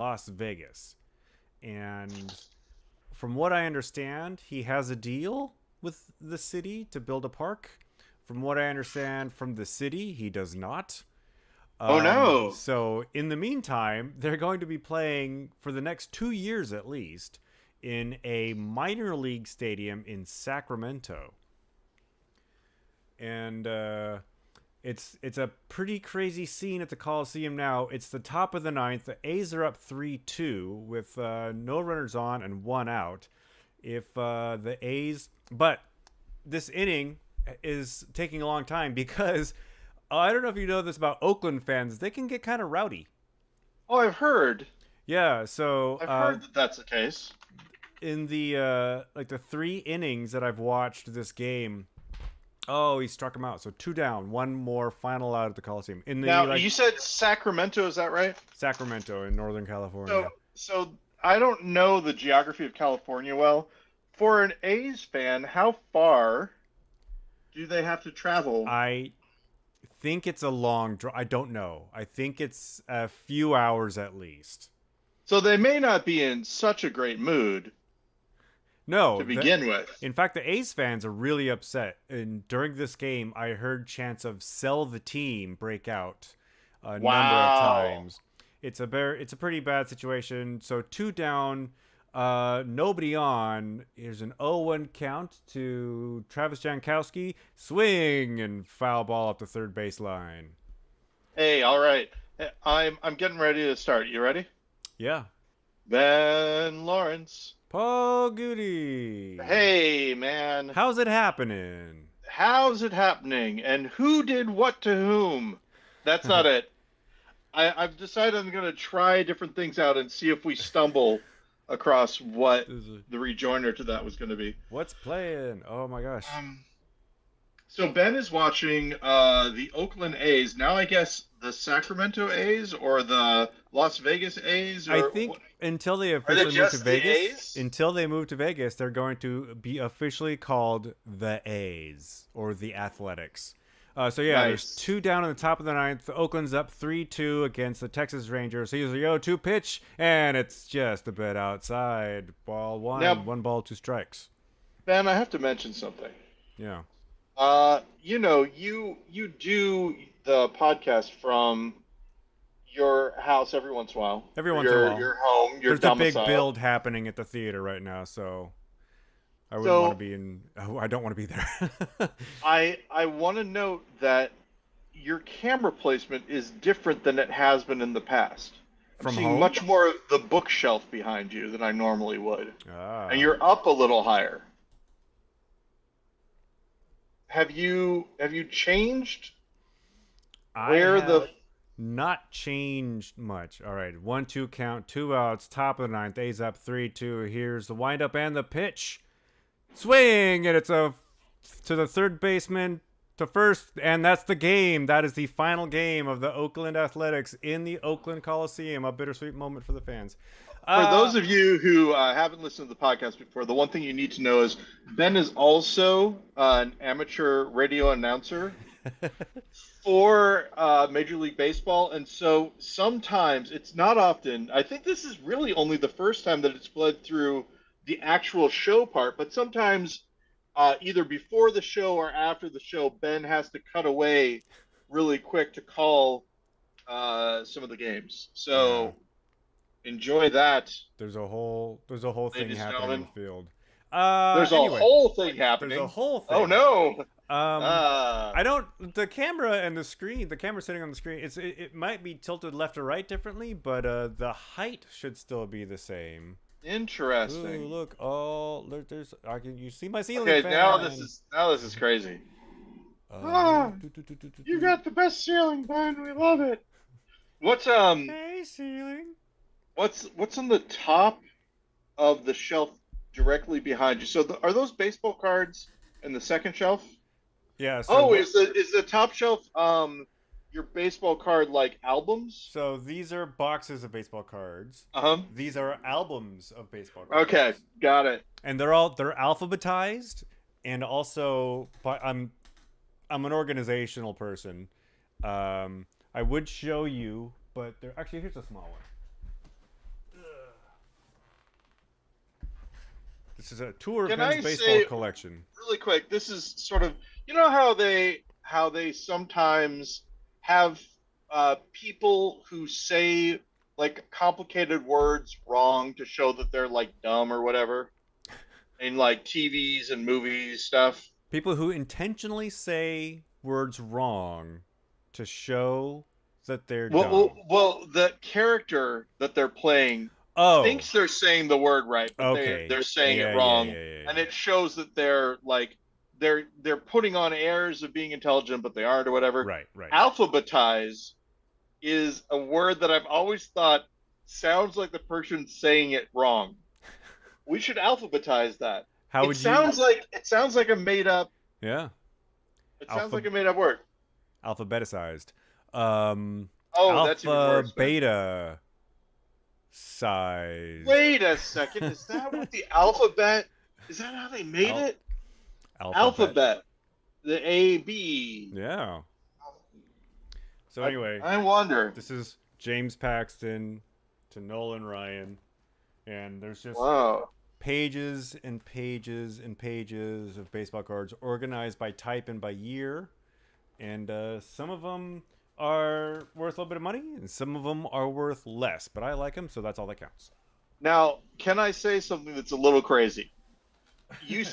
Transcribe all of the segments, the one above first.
Las Vegas. And from what I understand, he has a deal with the city to build a park. From what I understand from the city, he does not. Oh no. So in the meantime, they're going to be playing for the next 2 years at least in a minor league stadium in Sacramento, and it's a pretty crazy scene at the Coliseum now. It's the top of the ninth. The A's are up 3-2 with no runners on and one out. If the A's, but this inning is taking a long time because I don't know if you know this about Oakland fans. They can get kind of rowdy. Oh, I've heard. Yeah, so I've heard that that's the case. in the like the 3 innings that I've watched this game, oh, he struck him out. So two down, one more, final out at the Coliseum in the Now, like you said Sacramento, is that right? Sacramento in Northern So, California. so I don't know the geography of California well. For an A's fan, how far do they have to travel? I think it's a long drive. I don't know. I think it's a few hours at least. So they may not be in such a great mood No, to begin in with. fact, the A's fans are really upset. And during this game, I heard chants of "sell the team" break out a number of Wow. times. It's a pretty bad situation. So two down, nobody on. Here's an 0-1 count to Travis Jankowski. Swing and foul ball up the third baseline. Hey, all right. I'm getting ready to start. You ready? Yeah. Ben Lawrence. Paul Goody. Hey, man. How's it happening? How's it happening? And who did what to whom? That's not it. I've decided I'm going to try different things out and see if we stumble across what the rejoinder to that was going to be. What's playing? Oh my gosh. Um, so Ben is watching the Oakland A's. Now I guess the Sacramento A's or the Las Vegas A's I or think until they are they officially move to just the Vegas, A's? until they move to Vegas, they're going to be officially called the A's or the Athletics. So yeah, there's Nice. two down in the top of the ninth. Oakland's up 3-2 against the Texas Rangers. Here's a 0-2 pitch, and it's just a bit outside. Ball one, Now, 1 ball, 2 strikes. Ben, I have to mention something. Yeah. You do the podcast from your house every once in a while, Every or once in a while, your home, your there's a big domicile. build happening at the theater right now, so I wouldn't want to So be in. Oh, I don't want to be there. I want to note that your camera placement is different than it has been in the past. I'm From seeing home? much more of the bookshelf behind you than I normally would, and Ah. you're up a little higher. Have you changed I where have the not changed much. All right, 1-2 count, 2 outs, top of the ninth. A's up 3-2. Here's the windup and the pitch. Swing, and it's a to the third baseman to first, and that's the game. That is the final game of the Oakland Athletics in the Oakland Coliseum. A bittersweet moment for the fans. For Uh, those of you who haven't listened to the podcast before, the one thing you need to know is Ben is also an amateur radio announcer for Major League Baseball, and so sometimes it's not often. I think this is really only the first time that it's bled through the actual show part, but sometimes either before the show or after the show, Ben has to cut away really quick to call some of the games. yeah, So enjoy that, there's a whole thing ladies and happening in the gentlemen. field. There's a Anyway, whole thing there's a happening. whole Oh thing. no! Um, Ah, I don't. The camera and the screen, the camera sitting on the screen, it might be tilted left or right differently, but the height should still be the same. Ooh, interesting. look! Oh, look, there's. I can. You see my ceiling Okay, fan? now this is crazy. Look, Ah, you got the best ceiling, Ben. We love it. What's hey, ceiling. what's on the top of the shelf directly behind you? So are those baseball cards in the second shelf? Yeah. So Oh, what? is the top shelf your baseball card like albums? So these are boxes of baseball cards. Uh-huh. These are albums of baseball Okay, cards, got it. and they're alphabetized, and also, but I'm an organizational person. I would show you, but there actually here's a small one. This is a tour of Can Ben's I baseball say collection. really quick? This is sort of, how they sometimes have people who say like complicated words wrong to show that they're like dumb or whatever in like TVs and movies stuff. People who intentionally say words wrong to show that they're dumb. The character that they're playing Oh, thinks they're saying the word right, but okay. they're saying it Yeah, yeah, wrong, yeah, yeah, and yeah. it shows that they're like they're putting on airs of being intelligent, but they aren't or whatever. Right, right. Alphabetize is a word that I've always thought sounds like the person saying it wrong. We should alphabetize that. How would you? It sounds like a made up. Yeah, It sounds alpha like a made up word. alphabeticized. Um, Oh, that's even alpha worse, man. beta sized. Wait a second. Is that what the alphabet? Is that how they made Al- it? alphabet. Alphabet. The A B. Yeah. So anyway, I wonder. this is James Paxton to Nolan Ryan, and there's just Wow. pages and pages and pages of baseball cards organized by type and by year, and some of them are worth a little bit of money, and some of them are worth less. But I like them, so that's all that counts. Now, can I say something that's a little crazy? You,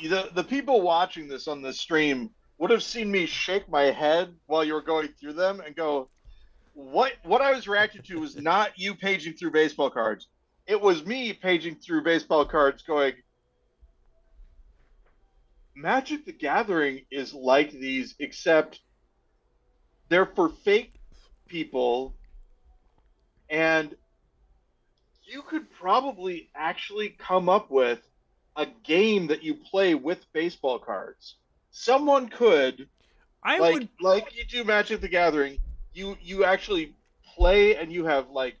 the people watching this on the stream would have seen me shake my head while you were going through them and go, What I was reacting to was not you paging through baseball cards. It was me paging through baseball cards going, Magic the Gathering is like these, except they're for fake people, and you could probably actually come up with a game that you play with baseball cards. Someone could, I would. like you do Magic the Gathering, you actually play and you have like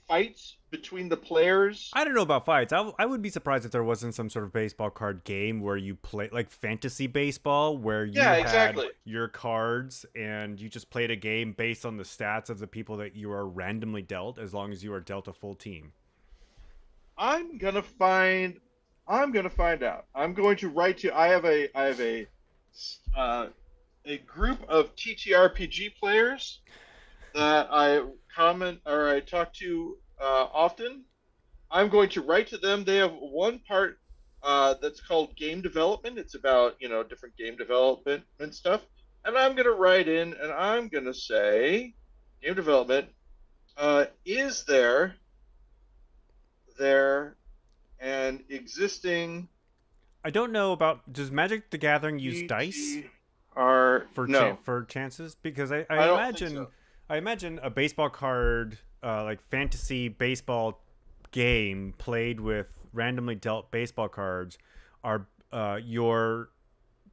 fights between the players. I don't know about fights. I would be surprised if there wasn't some sort of baseball card game where you play like fantasy baseball, where you Yeah, had exactly. your cards and you just played a game based on the stats of the people that you are randomly dealt, as long as you are dealt a full team. I'm gonna find. I'm gonna find out. I'm going to write to. I have uh, a group of TTRPG players that I comment or I talk to often. I'm going to write to them. They have one part that's called game development. It's about different game development and stuff. And I'm going to write in and I'm going to say, game development. Is there an existing I don't know about, does Magic the Gathering use dice TTR? for No, for chances? Because I don't think so. I imagine a baseball card like fantasy baseball game played with randomly dealt baseball cards are your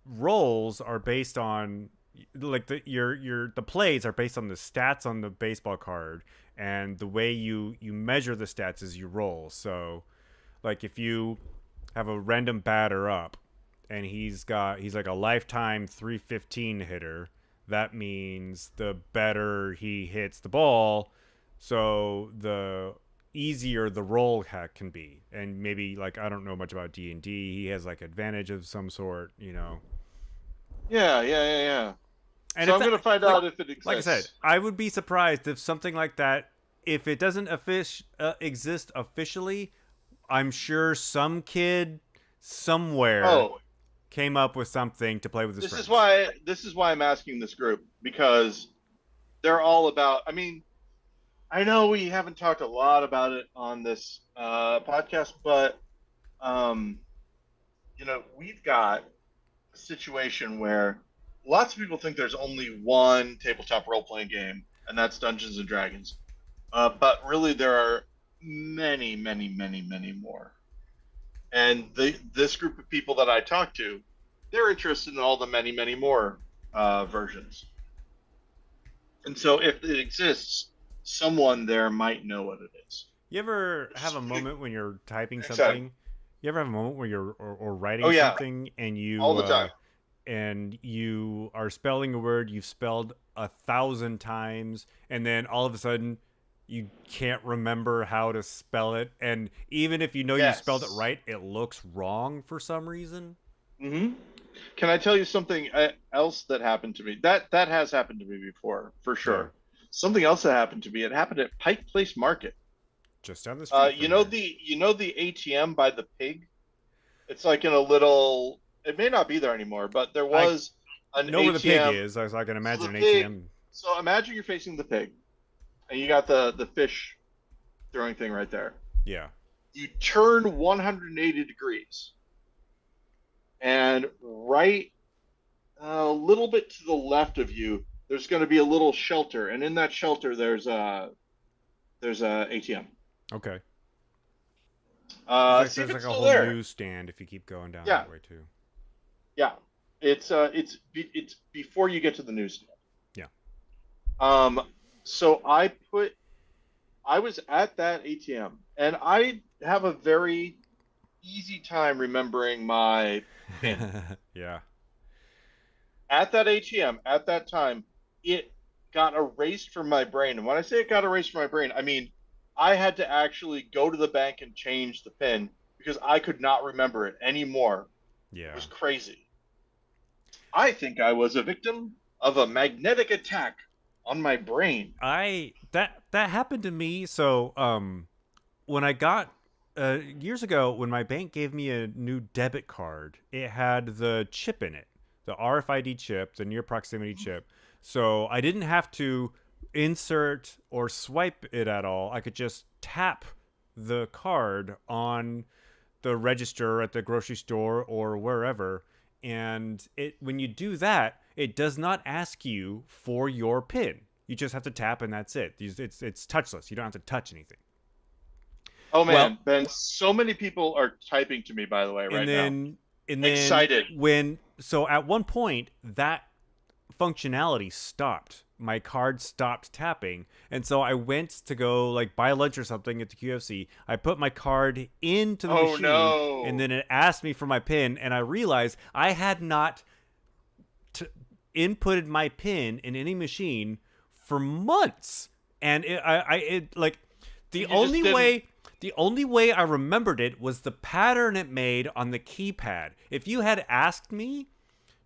rolls are based on like the plays are based on the stats on the baseball card, and the way you measure the stats is you roll. So like if you have a random batter up and he's like a lifetime 315 hitter, that means the better he hits the ball, so the easier the roll can be. And maybe, like, I don't know much about D&D, he has like advantage of some sort. Yeah. And So if I'm that, going to find out if it like I said, exists. I would be surprised if something like that, if it doesn't exist officially, I'm sure some kid somewhere Oh, came up with something to play with his this is friends. why this is why I'm asking this group because they're all about. I mean, I know we haven't talked a lot about it on this podcast, but um, we've got a situation where lots of people think there's only one tabletop role playing game, and that's Dungeons and Dragons. But really, there are many, many, many, many more. And this group of people that I talk to, they're interested in all the many, many more versions. And so, if it exists, someone there might know what it is. You ever Which is have a pretty moment when you're typing exciting. something? You ever have a moment where you're or Oh writing yeah, something all the time. and you are spelling a word you've spelled 1,000 times, and then all of a sudden you can't remember how to spell it, and even if you know you spelled it Yes. right, it looks wrong for some reason. Hmm. Can I tell you something else that happened to me? That has happened to me before, for Yeah, sure. Something else that happened to me. It happened at Pike Place Market. just down the street from here. You know the ATM by the pig. It's like in a little. It may not be there anymore, but there I was an know where the pig ATM. is, so I can So the imagine an pig. ATM. So imagine you're facing the pig, and you got the fish throwing thing right there. Yeah. You turn 180 degrees, and right a little bit to the left of you, there's going to be a little shelter, and in that shelter, there's a ATM. Okay. There's like See if there's it's like a still whole there. newsstand if you keep going down Yeah, that way too. yeah. It's before you get to the newsstand. Yeah. Um, so I was at that ATM, and I have a very easy time remembering my PIN. Yeah. At that ATM, at that time, it got erased from my brain. And when I say it got erased from my brain, I mean I had to actually go to the bank and change the PIN because I could not remember it anymore. It Yeah. was crazy. I think I was a victim of a magnetic attack on my brain. I that happened to me. So when I got years ago when my bank gave me a new debit card, it had the chip in it, the RFID chip, the near proximity chip. So I didn't have to insert or swipe it at all. I could just tap the card on the register at the grocery store or wherever, and it when you do that, it does not ask you for your pin. You just have to tap and that's it. It's touchless. You don't have to touch anything. Oh Well, man, Ben, so many people are typing to me, by the way, and right now. then and then Excited. when so at one point that functionality stopped. My card stopped tapping, and so I went to go like buy lunch or something at the QFC. I put my card into the Oh machine, and no. then it asked me for my pin, and I realized I had not t- inputted my pin in any machine for months, and it like the And you just didn't. the only way I remembered it was the pattern it made on the keypad. If you had asked me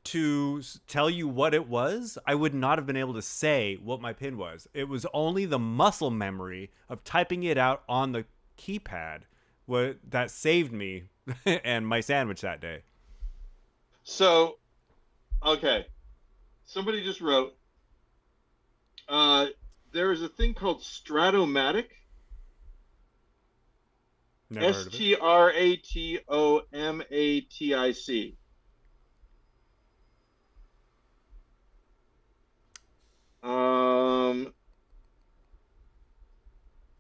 to tell you what it was, I would not have been able to say what my pin was. It was only the muscle memory of typing it out on the keypad that saved me and my sandwich that day. So, okay. Somebody just wrote, uh, there is a thing called Stratomatic, Never heard of it. Stratomatic. Um,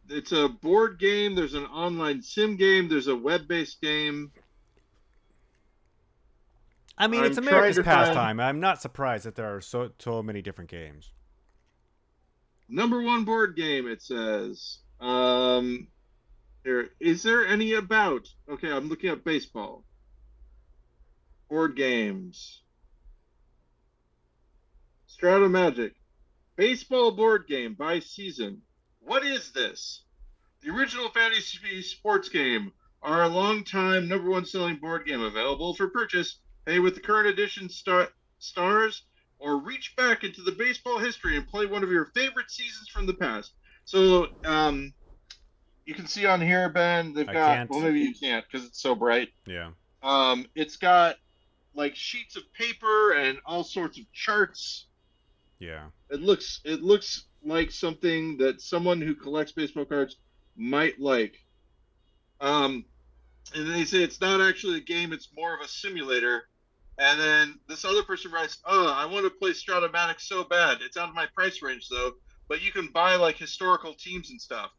it's a board game. There's an online sim game. There's a web-based game. I mean, it's I'm trying America's to find pastime. I'm not surprised that there are so many different games. number one board game. It says. Here, is there any about? Okay, I'm looking at baseball board games. Stratomagic baseball board game by season. What is this? The original fantasy sports game are a long-time number one selling board game available for purchase. Pay with the current edition stars, or reach back into the baseball history and play one of your favorite seasons from the past. So, you can see on here, Ben, they've I got. Well, can't. maybe you can't because it's so bright. Yeah. It's got like sheets of paper and all sorts of charts. Yeah. It looks like something that someone who collects baseball cards might like. Um, and they say it's not actually a game; it's more of a simulator. And then this other person writes, "Oh, I want to play Stratomatic so bad. It's out of my price range though, but you can buy like historical teams and stuff."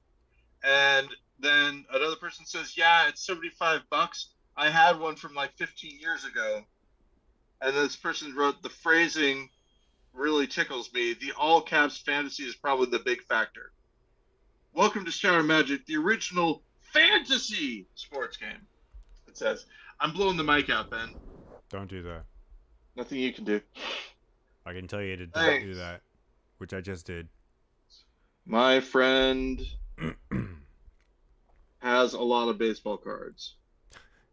And then another person says, "Yeah, it's $75. I had one from like 15 years ago." And this person wrote, "The phrasing really tickles me. The all caps fantasy is probably the big factor. Welcome to Shadow Magic, the original fantasy sports game." It says, "I'm blowing the mic out, Ben. Don't do that. Nothing you can do." I can tell you to don't do Thanks. that, which I just did. My friend has a lot of baseball cards.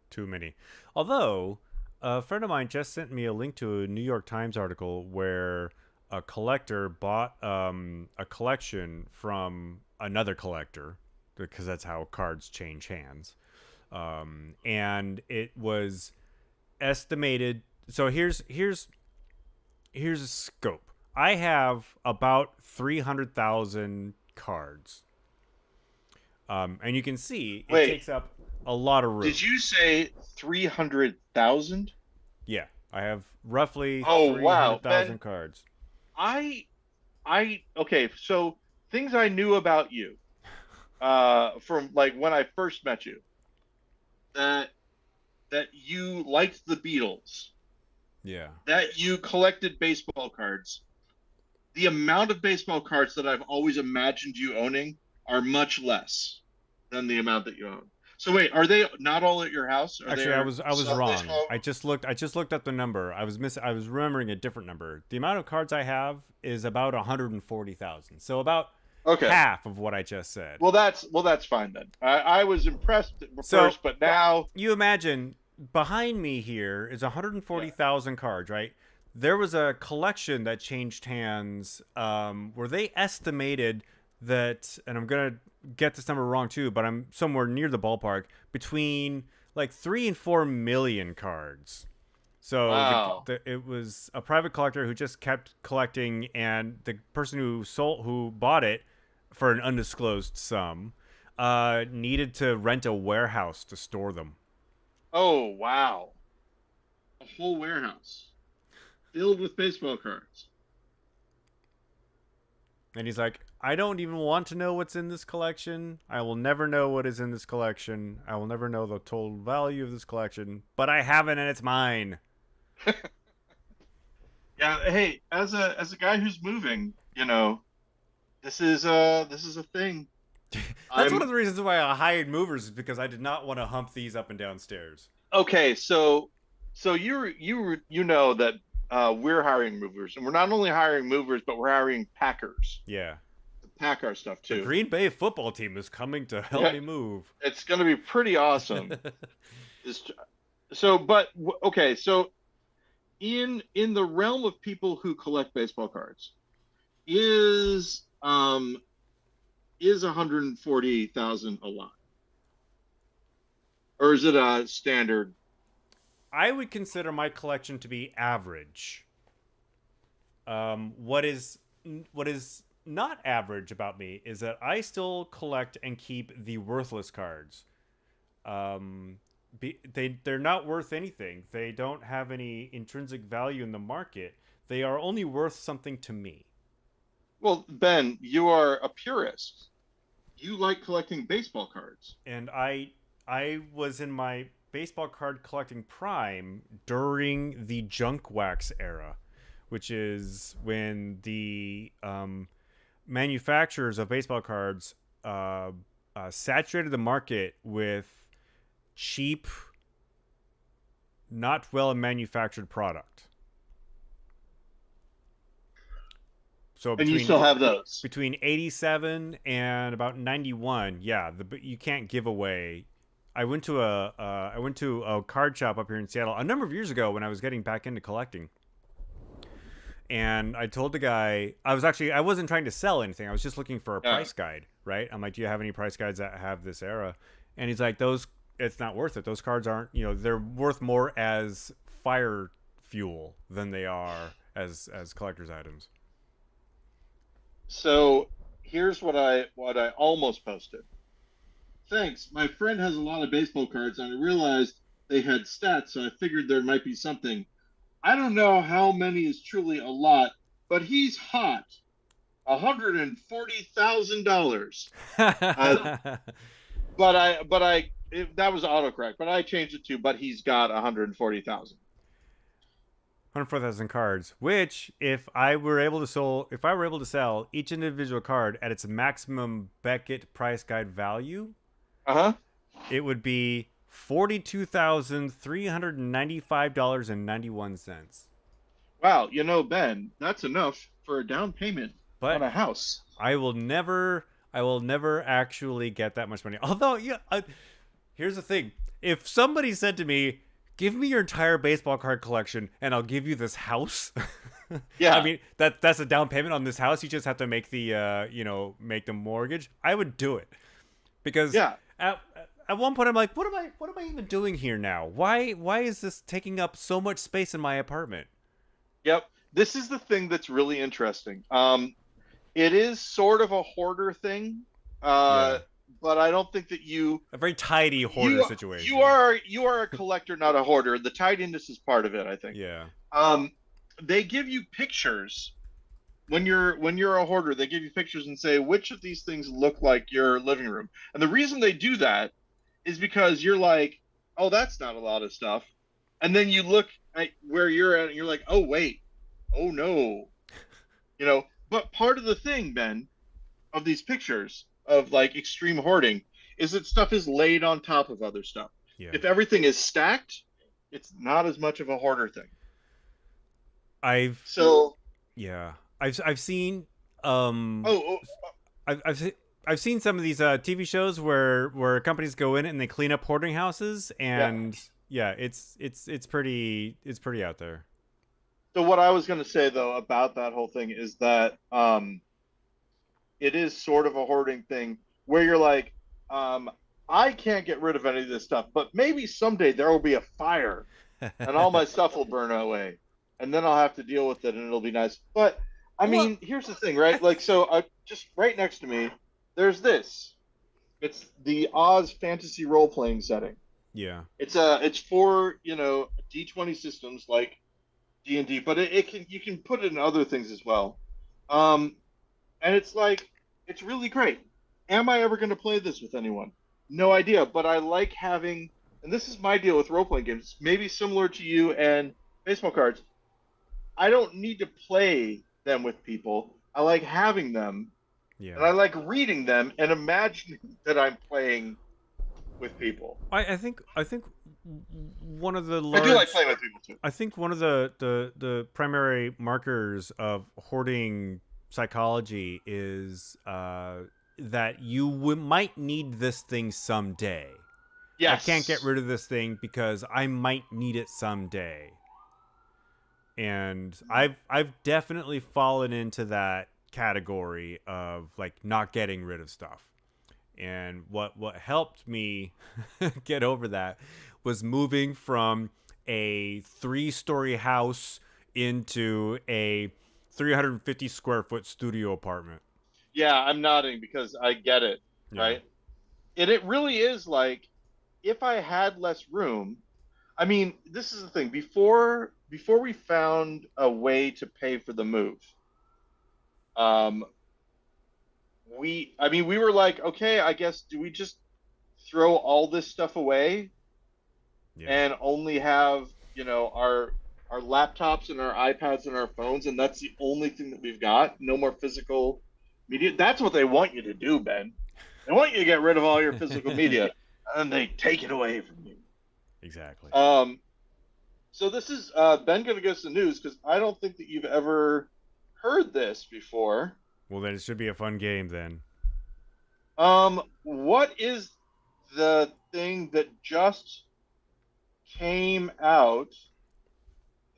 Too many. Although, a friend of mine just sent me a link to a New York Times article where a collector bought a collection from another collector, because that's how cards change hands. And it was estimated. So here's a scope. I have about 300,000 cards, and you can see it Wait, takes up a lot of did room. you say 300,000? Yeah, I have roughly Oh, wow. 300,000 Ben, cards. I okay, so things I knew about you from like when I first met you that you liked the Beatles, Yeah. that you collected baseball cards. The amount of baseball cards that I've always imagined you owning are much less than the amount that you own. So wait, are they not all at your house? Are Actually, there I was some that wrong. I just looked up the number. I was remembering a different number. The amount of cards I have is about 140,000. So about Okay. half of what I just said. Well that's fine then. I was impressed at So first, but now you imagine behind me here is yeah. 140,000 cards, right? There was a collection that changed hands where they estimated that, and I'm going to get this number wrong too, but I'm somewhere near the ballpark, between like 3 and 4 million cards. So Wow. it was a private collector who just kept collecting, and the person who bought it for an undisclosed sum needed to rent a warehouse to store them. Oh, wow. A whole warehouse filled with baseball cards. And he's like, I don't even want to know what's in this collection. I will never know what is in this collection. I will never know the total value of this collection, but I have it and it's mine. Yeah, hey, as a guy who's moving, this is a thing. That's one I'm of the reasons why I hired movers, is because I did not want to hump these up and down stairs. okay, so you know that we're hiring movers, and we're not only hiring movers, but we're hiring packers Yeah. to pack our stuff The too. Green Bay football team is coming to help Yeah, me move. it's going to be pretty awesome. This, so, but okay, so in the realm of people who collect baseball cards, is 140,000 a lot, or is it a standard? I would consider my collection to be average. What is not average about me is that I still collect and keep the worthless cards. They're not worth anything. They don't have any intrinsic value in the market. They are only worth something to me. Well, Ben, you are a purist. You like collecting baseball cards. And I was in my baseball card collecting prime during the junk wax era, which is when the manufacturers of baseball cards saturated the market with cheap, not well manufactured product. So And you still have those. between 87 and about 91, yeah, you can't give away. I went to a card shop up here in Seattle a number of years ago when I was getting back into collecting. And I told the guy, I wasn't trying to sell anything. I was just looking for a Yeah. price guide, right? I'm like, "Do you have any price guides that have this era?" And he's like, "Those it's not worth it. Those cards aren't, they're worth more as fire fuel than they are as collector's items." So here's what I almost posted. Thanks. My friend has a lot of baseball cards, and I realized they had stats, so I figured there might be something. I don't know how many is truly a lot, but he's hot. $140,000. Uh, that was autocorrect, but I changed it to, but he's got 140,000. 104,000 cards, which if I were able to sell each individual card at its maximum Beckett price guide value, Uh huh. it would be $42,395.91. Wow. Ben, that's enough for a down payment But on a house. I will never actually get that much money. Although, yeah, here's the thing: if somebody said to me, "Give me your entire baseball card collection, and I'll give you this house," I Yeah, mean that's a down payment on this house. You just have to make the make the mortgage. I would do it because yeah, at one point I'm like, what am I even doing here now? Why is this taking up so much space in my apartment? yep. This is the thing that's really interesting. It is sort of a hoarder thing, uh, Yeah, but I don't think that a very tidy hoarder you situation. you are a collector, not a hoarder. The tidiness is part of it, I think. Yeah, Um, they give you pictures when you're a hoarder. They give you pictures and say which of these things look like your living room. And the reason they do that is because you're like, oh, that's not a lot of stuff. And then you look at where you're at and you're like, oh, wait, oh, no. But part of the thing, Ben, of these pictures of like extreme hoarding is that stuff is laid on top of other stuff. yeah. If everything is stacked, it's not as much of a hoarder thing. I've So, Yeah, I've seen um oh, I've I've, se- I've seen some of these TV shows where companies go in and they clean up hoarding houses, yeah. and yeah, it's pretty out there. So what I was going to say though about that whole thing is that it is sort of a hoarding thing where you're like, um, I can't get rid of any of this stuff, but maybe someday there will be a fire and all my stuff will burn away, and then I'll have to deal with it, and it'll be nice. But I Well, mean, here's the thing, right? Like, so just right next to me, there's this. It's the Oz fantasy role playing setting. yeah, It's for D20 systems like D&D, but it can you can put it in other things as well. Um, and it's like it's really great. Am I ever going to play this with anyone? No idea, but I like having, and this is my deal with role playing games, maybe similar to you and baseball cards. I don't need to play them with people. I like having them, and yeah. I like reading them and imagining that I'm playing with people. I think one of the I do like large playing with people too. I think one of the primary markers of hoarding psychology is that you might need this thing someday. I can't get Yes. rid of this thing because I might need it someday. And I've definitely fallen into that category of like not getting rid of stuff. And what helped me get over that was moving from a 3-story house into a 350 square foot studio apartment. Yeah, I'm nodding because I get it, Yeah. right? And it really is like if I had less room, I mean, this is the thing. Before we found a way to pay for the move, um, we were like, okay, I guess do we just throw all this stuff away Yeah. and only have, our laptops and our iPads and our phones, and that's the only thing that we've got. No more physical media. That's what they want you to do, Ben. They want you to get rid of all your physical media, and they take it away from you. Exactly. Um, so this is Ben going to go to the news because I don't think that you've ever heard this before. Well, then it should be a fun game then. What is the thing that just came out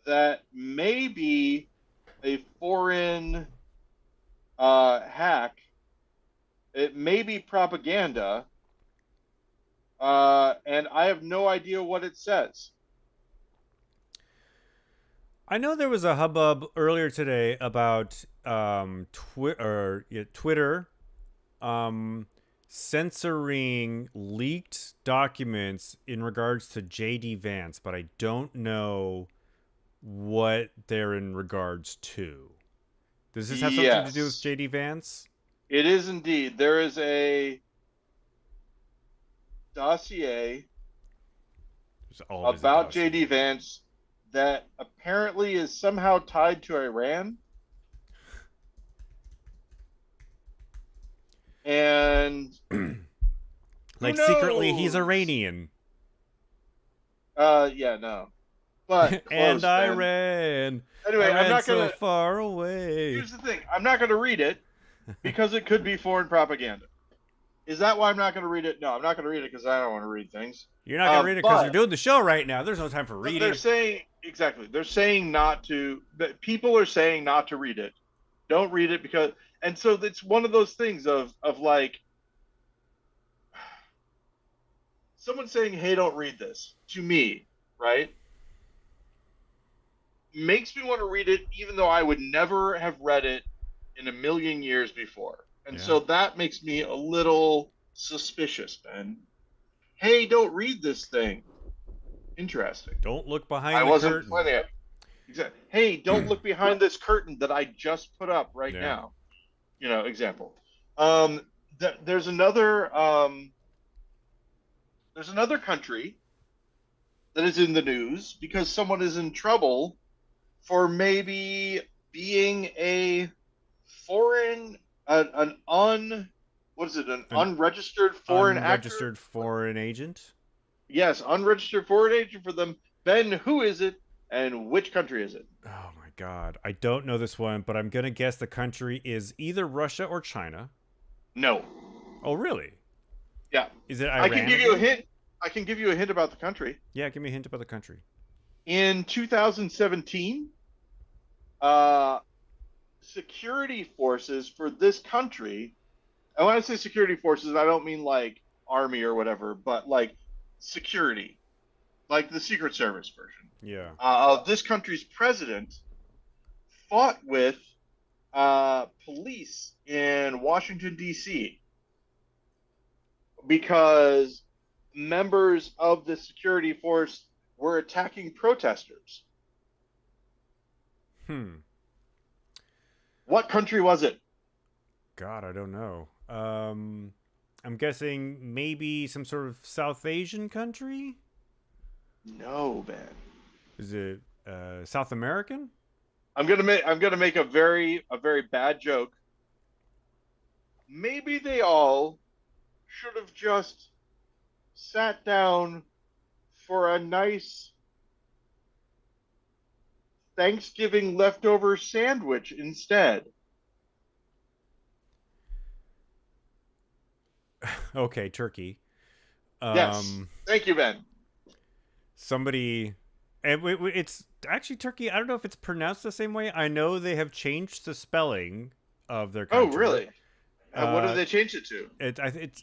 that may be a foreign hack? It may be propaganda, and I have no idea what it says. I know there was a hubbub earlier today about Twitter um, censoring leaked documents in regards to JD Vance, but I don't know what they're in regards to. Does this have something to do with Yes, JD Vance? it is indeed. There is a dossier There's always a about JD dossier. Vance that apparently is somehow tied to Iran. And who Like secretly he's knows? Iranian. Yeah, no. but And close, I Ben. ran. I Anyway, I'm ran not so gonna. far away. Here's the thing: I'm not gonna read it because it could be foreign propaganda. Is that why I'm not gonna read it? No, I'm not gonna read it because I don't want to read things. You're not gonna read it because you're But doing the show right now. There's no time for they're reading. saying exactly. They're saying not to. That people are saying not to read it. Don't read it because. And so it's one of those things of like someone saying, "Hey, don't read this," to me, right? Makes me want to read it, even though I would never have read it in a million years before. And Yeah. so that makes me a little suspicious, Ben. Hey, don't read this thing. Interesting. Don't look behind I the wasn't curtain. planning it. Exactly. Hey, don't look behind this curtain that I just put up right Yeah. now. Example. Um, there's another country that is in the news because someone is in trouble for maybe being a foreign an un what is it an An unregistered foreign actor. unregistered foreign agent. Yes, unregistered foreign agent for them. Ben, who is it and which country is it? Oh my god. I don't know this one, but I'm gonna guess the country is either Russia or China. No. Oh really? Yeah, Is it I can Iran give you a again? hint. I can give you a hint about the country. Yeah, give me a hint about the country. In 2017, uh security forces for this country, and when I say security forces, I don't mean like army or whatever, but like security, like the Secret Service version Yeah. of this country's president fought with police in Washington, D.C. because members of the security force were attacking protesters. Hmm. What country was it? God, I don't know. I'm guessing maybe some sort of South Asian country? No, Ben. Is it South American? I'm gonna make a very bad joke. Maybe they all should have just sat down for a nice Thanksgiving leftover sandwich instead. Okay, Turkey. Yes. Um, Thank you, Ben. somebody, and it's actually Turkey. I don't know if it's pronounced the same way. I know they have changed the spelling of their Oh, country. really? What have Uh, they changed it to? it's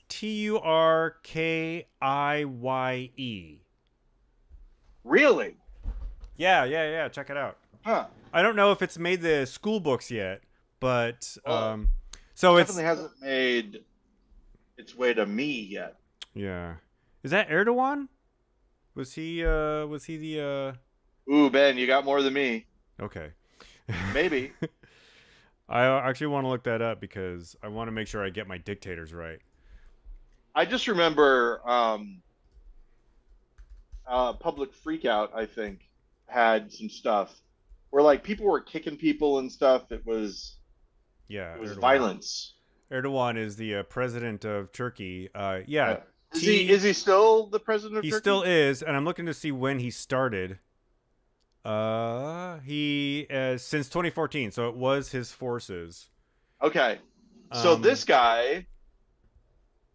Turkiye. Really? Yeah, yeah, yeah. Check it out. Huh. I don't know if it's made the school books yet, but Well, so it's definitely hasn't made its way to me yet. yeah. Is that Erdogan? Was he the Ooh, Ben, you got more than me. okay. Maybe. I actually want to look that up because I want to make sure I get my dictators right. I just remember Public Freakout, I think, had some stuff where like people were kicking people and stuff. It was Yeah, it was Erdogan. violence. Erdogan is the president of Turkey. Yeah, Yeah. Is he still the president of he Turkey? still is, and I'm looking to see when he started. He since 2014, so it was his forces. Okay. So Um, this guy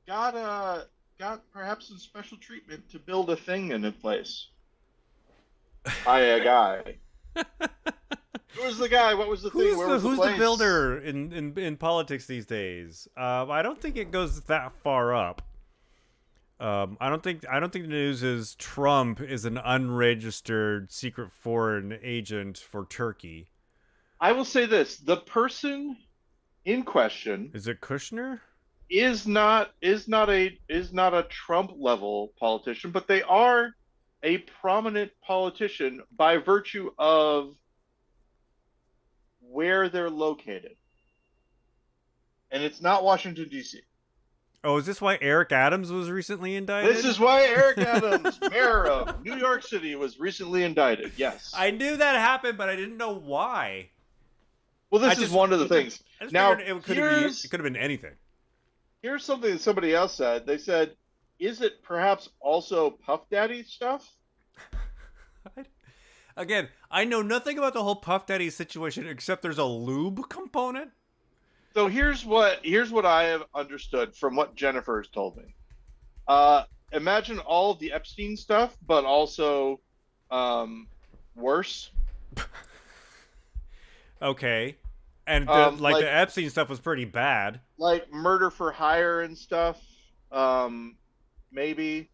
got got perhaps some special treatment to build a thing in a place by a guy. Who was the guy? What was the thing? Where was the who's the place? builder in politics these days? I don't think it goes that far up. I don't think the news is Trump is an unregistered secret foreign agent for Turkey. I will say this: the person in question Is it Kushner? is not a Trump level politician, but they are a prominent politician by virtue of where they're located, and it's not Washington D.C. Oh, is this why Eric Adams was recently This indicted? is why Eric Adams, mayor of New York City, was recently indicted. Yes. I knew that happened, but I didn't know why. Well, I this is just one of the things. I just Now, figured it could have been anything. here's something that somebody else said. They said, "Is it perhaps also Puff Daddy stuff?" Again, I know nothing about the whole Puff Daddy situation except there's a lube component. So here's what I have understood from what Jennifer has told me. Uh, Imagine all of the Epstein stuff, but also um, worse. Okay. And Um, like like the Epstein stuff was pretty bad. like murder for hire and stuff. Maybe.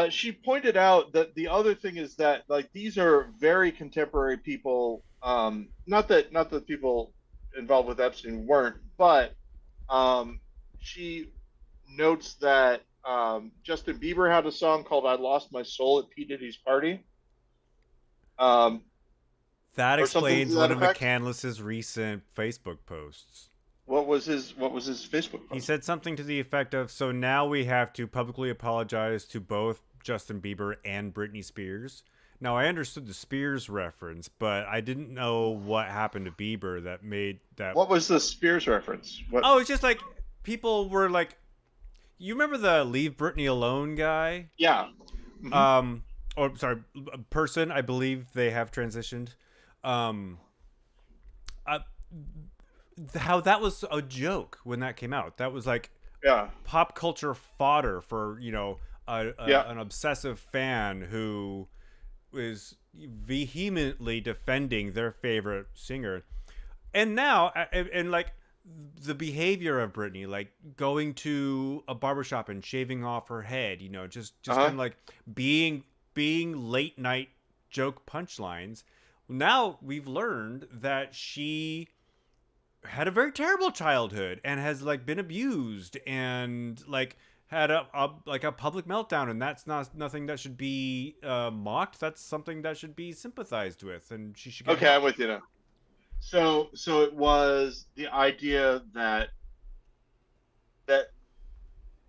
She pointed out that the other thing is that like these are very contemporary people. Not that people involved with Epstein weren't, but um, she notes that Justin Bieber had a song called "I Lost My Soul" at P Diddy's party, um, That or something to explains that one of effect. McCandless's recent Facebook posts. What was his Facebook He post? said something to the effect of, "So now we have to publicly apologize to both Justin Bieber and Britney Spears." Now, I understood the Spears reference, but I didn't know what happened to Bieber that made that. What was the Spears reference? What? Oh, it's just like people were like, you remember the Leave Britney Alone guy? Yeah. Hmm. Um, or sorry, person, I believe they have transitioned. Um, uh, how that was a joke when that came out. That was like Yeah. pop culture fodder for Yeah. an obsessive fan who is vehemently defending their favorite singer. And now and like the behavior of Britney, like going to a barbershop and shaving off her head, Uh just kind huh. of like being late night joke punchlines. Now we've learned that she had a very terrible childhood and has like been abused and like had a public meltdown, and that's not nothing that should be mocked. That's something that should be sympathized with, and she should get Okay, I'm help. with you now. So it was the idea that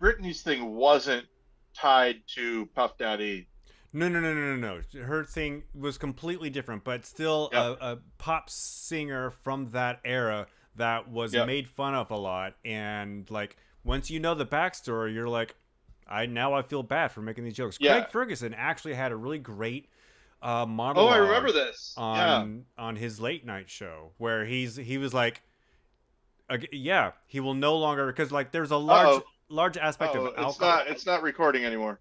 Britney's thing wasn't tied to Puff Daddy. No, no, no, no, no, no. Her thing was completely different, but still Yep. a pop singer from that era that was Yep. made fun of a lot. And like once you know the backstory, you're like, I feel bad for making these jokes. Yeah. Craig Ferguson actually had a really great Oh, I remember monologue this. Yeah. on his late night show where he was like, yeah, he will no longer, because like there's a Uh oh. large Uh aspect of oh. It's alcohol. not. It's not recording anymore.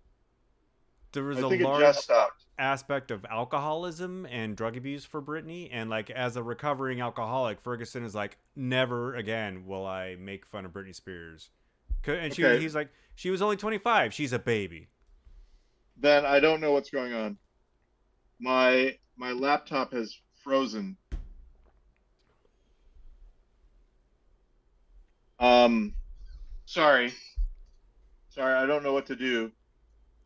There was I a think it just large stopped. aspect of alcoholism and drug abuse for Britney, and like as a recovering alcoholic, Ferguson is like, never again will I make fun of Britney Spears. And Okay. he's like, she was only 25, she's a baby. Then I don't know what's going on. My laptop has frozen. Um. Sorry. Sorry. I don't know what to do.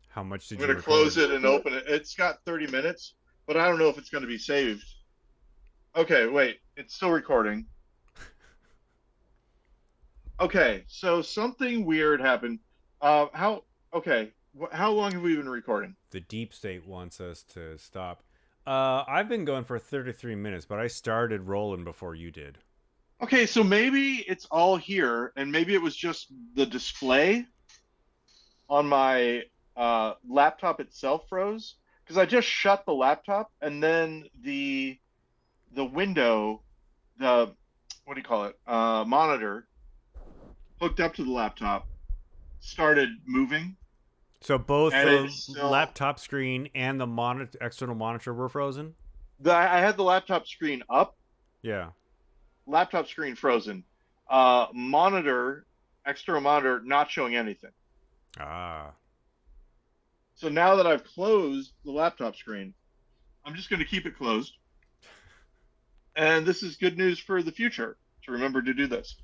How much I'm did you gonna close record? it and open it. It's got 30 minutes, but I don't know if it's gonna be saved. Okay. Wait. It's still recording. Okay, so something weird happened. How? Okay, how long have we been recording? The deep state wants us to stop. I've been going for 33 minutes, but I started rolling before you did. Okay, so maybe it's all here, and maybe it was just the display on my laptop itself froze because I just shut the laptop, and then the window, the what do you call it? Monitor hooked up to the laptop started moving, So both and the it's still. laptop screen and the external monitor were frozen. I had the laptop screen up, Yeah. laptop screen frozen, monitor, external monitor not showing anything. Ah. So now that I've closed the laptop screen, I'm just going to keep it closed. And this is good news for the future to remember to do this.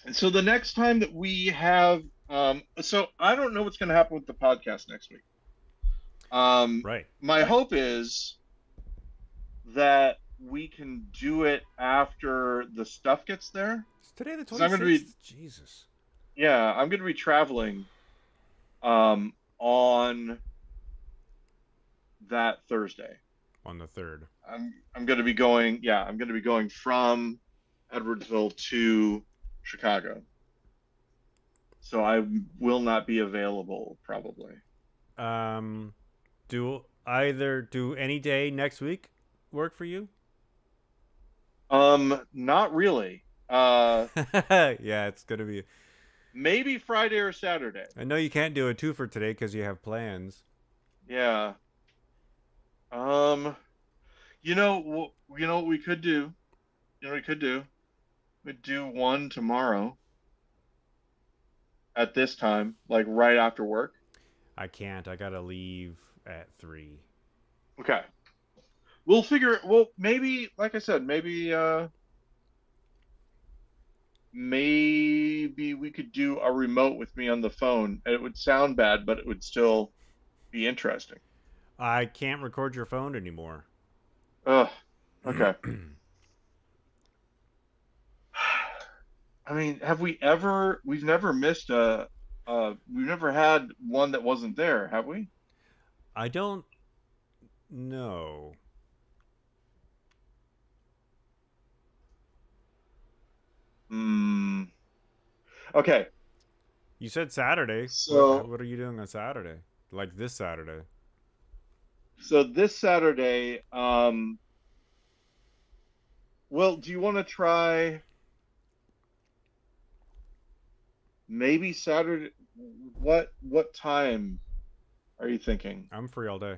And so the next time that we have, so I don't know what's going to happen with the podcast next week. Um, Right. my hope is that we can do it after the stuff gets there. Is today the Because I'm going to be, 26th? Jesus. yeah, I'm going to be traveling on that Thursday. On the 3rd. I'm going to be going. Yeah, I'm going to be going from Edwardsville to Chicago. So I will not be available probably. Um, do either do any day next week work for you? Not really. Yeah, it's gonna be. Maybe Friday or Saturday. I know you can't do a two for today because you have plans. Yeah. Um, you know what we could do? You know what we could do? We'd do one tomorrow at this time, like right after work. I can't. I gotta leave at 3. Okay. We'll figure it. Well, maybe, like I said, maybe we could do a remote with me on the phone. It would sound bad, but it would still be interesting. I can't record your phone anymore. Ugh. Okay. I mean, have we ever? We've never missed a. We've never had one that wasn't there, have we? I don't know. Hmm. Okay. You said Saturday. What So, what are you doing on Saturday? Like this Saturday? so this Saturday, well, do you want to try maybe Saturday? What time are you thinking? I'm free all day.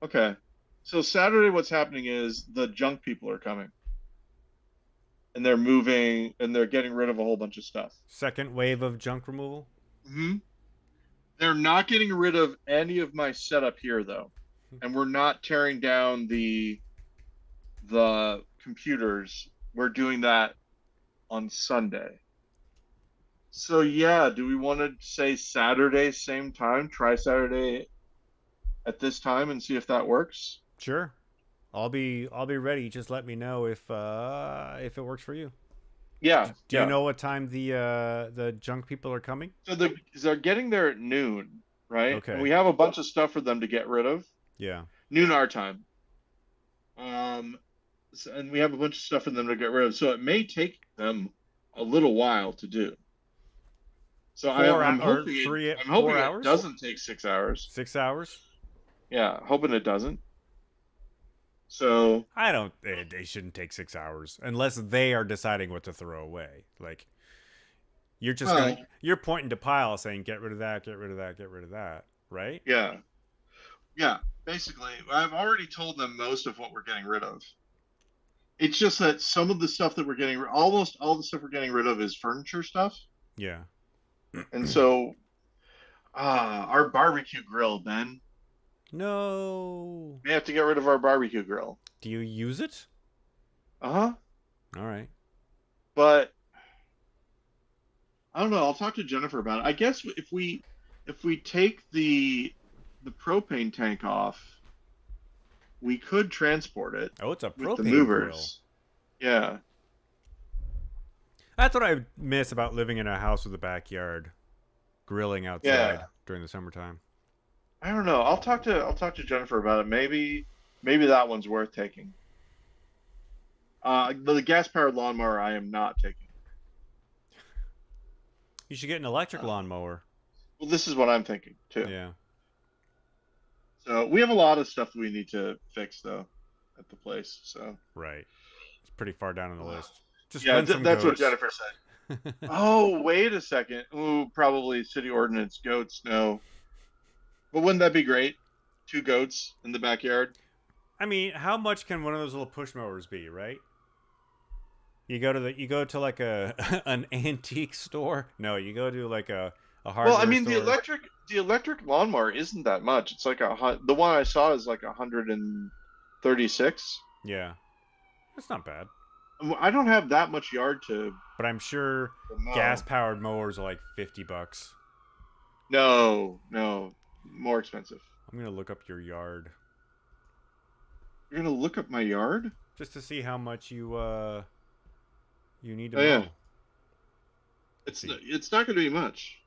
Okay. So Saturday, what's happening is the junk people are coming and they're moving and they're getting rid of a whole bunch of stuff. Second wave of junk removal? Hmm. They're not getting rid of any of my setup here though, and we're not tearing down the computers. We're doing that on Sunday. So yeah, do we want to say Saturday same time? Try Saturday at this time and see if that works. Sure. I'll be ready. Just let me know if it works for you. Yeah, Do you yeah. know what time the junk people are coming? So they're getting there at noon, right? And Okay. we have a bunch of stuff for them to get rid of. Yeah. Noon our time. Um, and we have a bunch of stuff for them to get rid of. So it may take them a little while to do. So Four I'm or hoping three I'm hoping 4 it hours? doesn't take 6 hours. 6 hours? Yeah, hoping it doesn't. So I don't. They shouldn't take 6 hours unless they are deciding what to throw away. Like you're just gonna well, you're pointing to piles saying get rid of that, get rid of that, get rid of that, right? yeah, yeah. Basically, I've already told them most of what we're getting rid of. It's just that some of the stuff that we're getting, almost all the stuff we're getting rid of is furniture stuff. Yeah. And so, our barbecue grill, Ben, No. we have to get rid of our barbecue grill. Do you use it? Uh-huh. All right. But I don't know. I'll talk to Jennifer about it. I guess if we take the propane tank off, we could transport it Oh, it's a with the propane grill. movers. Yeah. That's what I miss about living in a house with a backyard, grilling outside Yeah. during the summertime. I don't know. I'll talk to Jennifer about it. Maybe that one's worth taking. The gas powered lawnmower I am not taking. You should get an electric Uh, lawnmower. well, this is what I'm thinking too. Yeah. So we have a lot of stuff we need to fix though at the place. So Right. It's pretty far down on the list. Just yeah, rent some that's what goats. Jennifer said. Oh, wait a second. Ooh, probably city ordinance goats. No, but wouldn't that be great? Two goats in the backyard. I mean, how much can one of those little push mowers be, right? You go to like a an antique store. No, you go to like a Well, I hardware mean store. the electric lawnmower isn't that much. It's like the one I saw is like 136. Yeah, that's not bad. I don't have that much yard But I'm sure to gas mow. powered mowers are like $50. No, no, more expensive. I'm gonna look up your yard You're gonna look up my yard? just to see how much you need to Oh yeah, mow. Let's it's see. it's not gonna be much.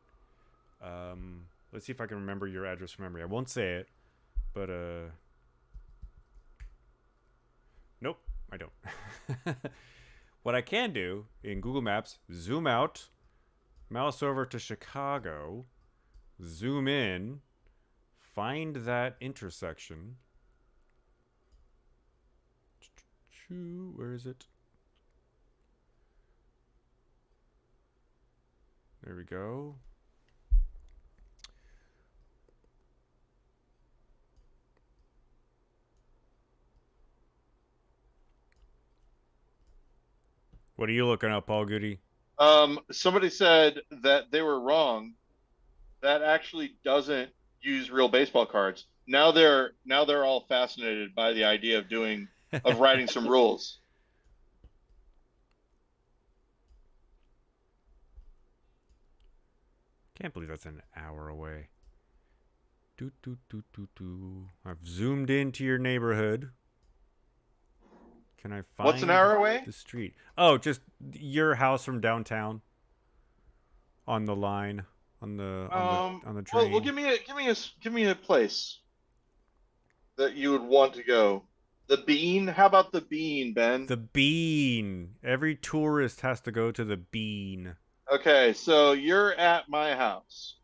Let's see if I can remember your address from memory. I won't say it, but nope, I don't. What I can do in Google Maps, zoom out, mouse over to Chicago, zoom in, find that intersection. Where is it? There we go. What are you looking up, Paul Goody? Somebody said that they were wrong. That actually doesn't use real baseball cards. Now they're all fascinated by the idea of writing some rules. Can't believe that's an hour away. I've zoomed into your neighborhood. Can I find What's an hour away? the street? Oh, just your house from downtown. On the line, on the train. Well, give me a place that you would want to go. The Bean. How about the Bean, Ben? The Bean. Every tourist has to go to the Bean. Okay, so you're at my house.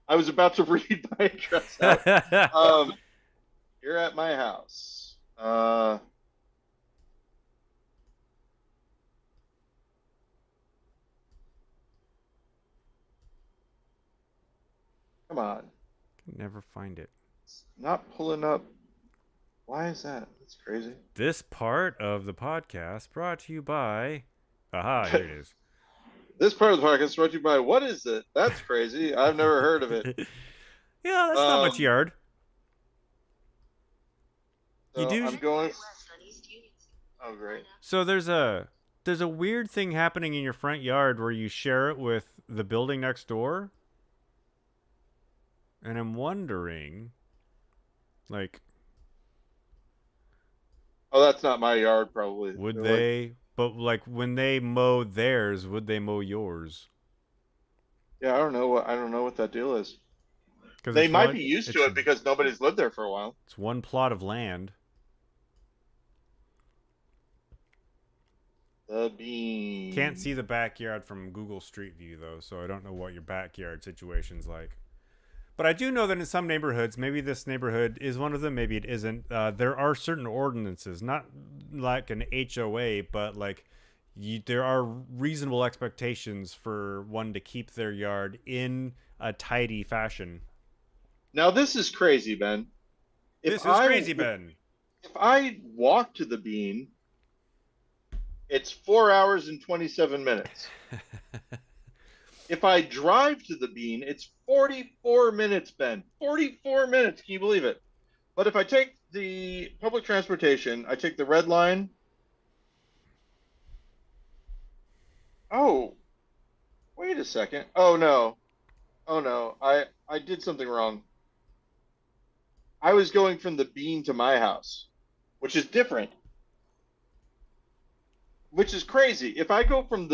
I was about to read my address out. You're at my house. Come on. Can never find it. It's not pulling up. Why is that? That's crazy. This part of the podcast brought to you by. Aha, here it is. This part of the podcast is brought to you by. What is it? That's crazy. I've never heard of it. Yeah, that's not much yard. So you do. I'm going. Oh, great. So there's a weird thing happening in your front yard where you share it with the building next door. And I'm wondering, like, oh, that's not my yard, probably. Would they? But like when they mow theirs, would they mow yours? Yeah, I don't know what that deal is. Because they might be used to it because nobody's lived there for a while. It's one plot of land. The Bean. Can't see the backyard from Google Street View though, so I don't know what your backyard situation's like. But I do know that in some neighborhoods, maybe this neighborhood is one of them, maybe it isn't. There are certain ordinances, not like an HOA, but like there are reasonable expectations for one to keep their yard in a tidy fashion. Now this is crazy, Ben. This is crazy, Ben. If I walk to the Bean, it's 4 hours and 27 minutes. If I drive to the Bean, it's 44 minutes, Ben. 44 minutes. Can you believe it? But if I take the public transportation, I take the red line. Oh, wait a second. Oh, no. Oh, no. I did something wrong. I was going from the Bean to my house, which is different. Which is crazy. If I go from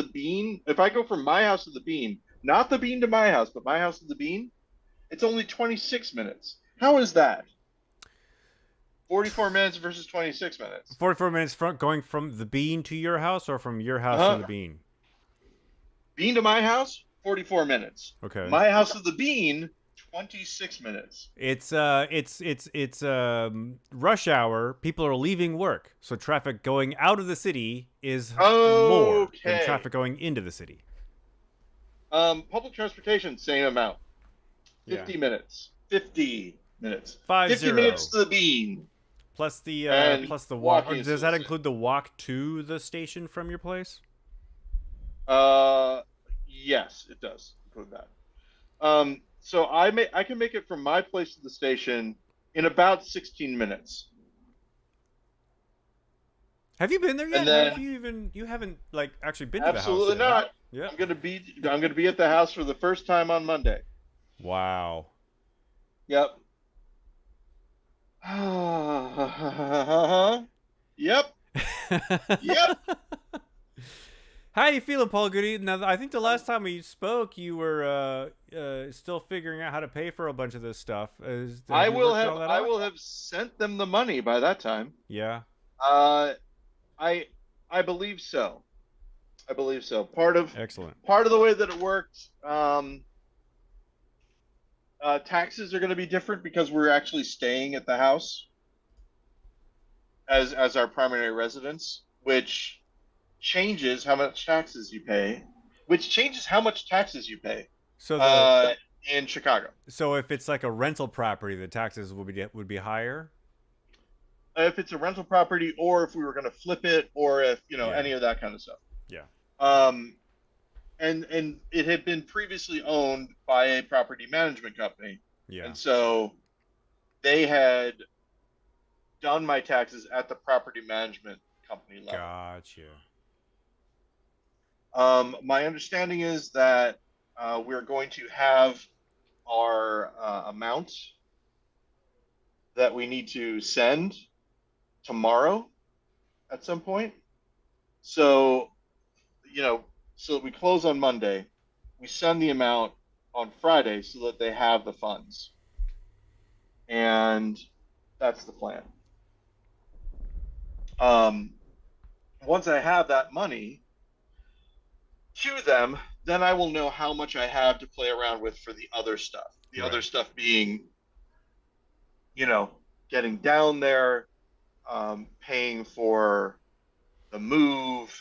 my house to the Bean, not the Bean to my house, but my house to the Bean, it's only 26 minutes. How is that? 44 minutes versus 26 minutes. 44 minutes going from the Bean to your house or from your house to the Bean? Bean to my house, 44 minutes. Okay. My house to the Bean, 26 minutes. It's rush hour. People are leaving work, so traffic going out of the city is more than traffic going into the city. Public transportation, same amount. 50 minutes. 50 minutes. 50 minutes to the Bean. Plus the walk. Or does that include the walk to the station from your place? Yes, it does include that. So I can make it from my place to the station in about 16 minutes. Have you been there yet? Then, you haven't like actually been to the house? Absolutely not. Yeah. I'm gonna be at the house for the first time on Monday. Wow. Yep. Yep. Yep. How you feeling, Paul Goody? Now, I think the last time we spoke, you were still figuring out how to pay for a bunch of this stuff. I will have sent them the money by that time. Yeah. I believe so. I believe so. Part of Excellent. Part of the way that it worked, taxes are going to be different because we're actually staying at the house as our primary residence, which changes how much taxes you pay, which changes how much taxes you pay So the uh, in Chicago. so if it's like a rental property, the taxes would be higher. If it's a rental property, or if we were going to flip it, or if Yeah. any of that kind of stuff. Yeah. Um, and it had been previously owned by a property management company, Yeah. and so they had done my taxes at the property management company level. Gotcha. My understanding is that we're going to have our amount that we need to send tomorrow at some point. So, so that we close on Monday, we send the amount on Friday so that they have the funds. And that's the plan. Um, Once I have that money to them, then I will know how much I have to play around with for the other stuff. The other Right. stuff being, you know, getting down there, paying for the move,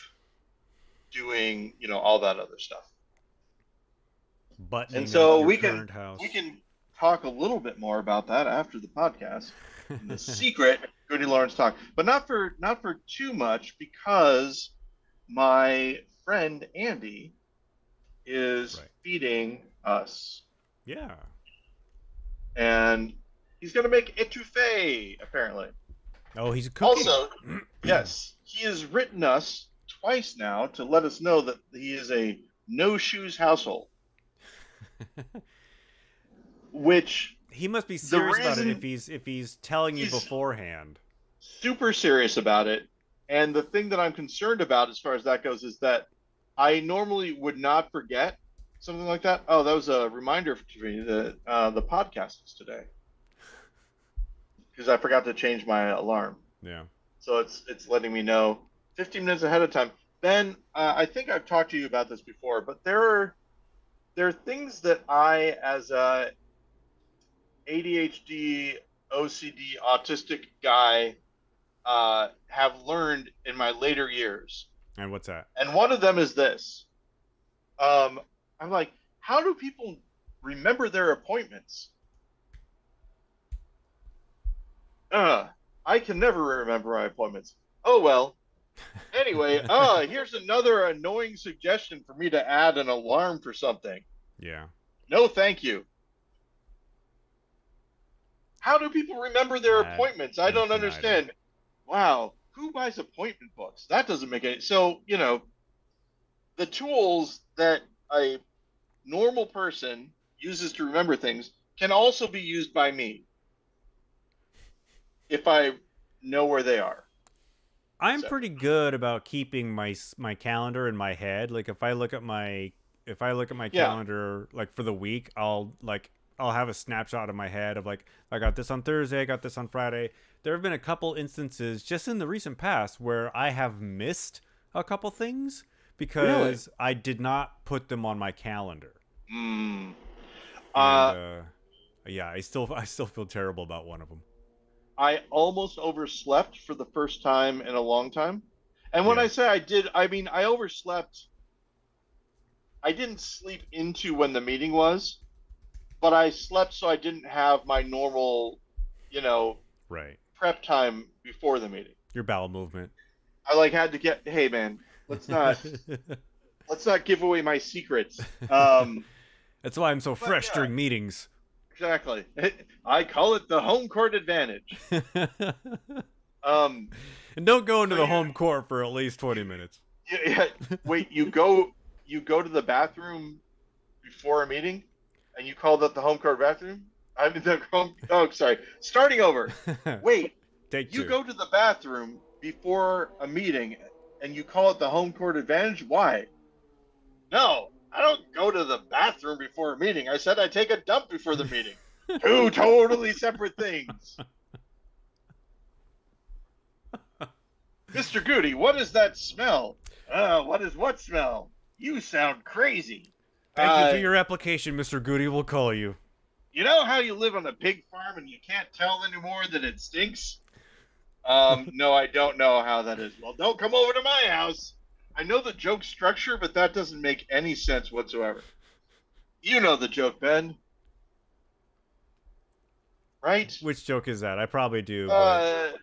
doing, all that other stuff. And Buttoning up so your we can current we house. can talk a little bit more about that after the podcast. In the secret GudeLaurance talk, but not for too much because my friend Andy is Right. feeding us, Yeah. and he's going to make etouffee apparently. Oh, he's cooking. Also, yes, he has written us twice now to let us know that he is a no shoes household, which He must be the serious about it reason if he's telling you he's beforehand. super serious about it. And the thing that I'm concerned about as far as that goes is that I normally would not forget something like that. Oh, that was a reminder to me that the podcast is today because I forgot to change my alarm. Yeah. So it's letting me know 15 minutes ahead of time. Ben, I think I've talked to you about this before, but there are things that I, as a ADHD, OCD, autistic guy, have learned in my later years. And what's that? And one of them is this. I'm like, how do people remember their appointments? Uh, I can never remember my appointments. Oh well. Anyway, here's another annoying suggestion for me to add an alarm for something. Yeah. No, thank you. How do people remember their Ad appointments? I don't infinitum. understand. Wow, who buys appointment books? That doesn't make any. So, the tools that a normal person uses to remember things can also be used by me if I know where they are, I'm etc. pretty good about keeping my calendar in my head. Like if I look at my Yeah, calendar like for the week, I'll have a snapshot of my head of like I got this on Thursday, I got this on Friday. There have been a couple instances just in the recent past where I have missed a couple things really. because I did not put them on my calendar. Mm. And Uh, yeah, I still feel terrible about one of them. I almost overslept for the first time in a long time. And when Yeah. I say I did, I mean I overslept. I didn't sleep into when the meeting was, but I slept so I didn't have my normal, you know, Right. prep time before the meeting. Your bowel movement. I like had to get, hey man, let's not let's not give away my secrets. That's why I'm so But fresh yeah, during meetings. exactly. I call it the home court advantage. Um, And don't go into so the home court for at least 20 minutes. yeah, wait, you go to the bathroom before a meeting, and you call that the home court bathroom. I mean the home. Oh, sorry. Starting over. Wait, Take you two. go to the bathroom before a meeting, and you call it the home court advantage. Why? No, I don't go to the bathroom before a meeting. I said I take a dump before the meeting. Two totally separate things. Mr. Goody, what is that smell? What smell? You sound crazy. Thank you for Uh, your application, Mr. Goody. We'll call you. you know how you live on a pig farm and you can't tell anymore that it stinks? No, I don't know how that is. Well, don't come over to my house. I know the joke structure, but that doesn't make any sense whatsoever. You know the joke, Ben, right? Which joke is that? I probably do, but Uh,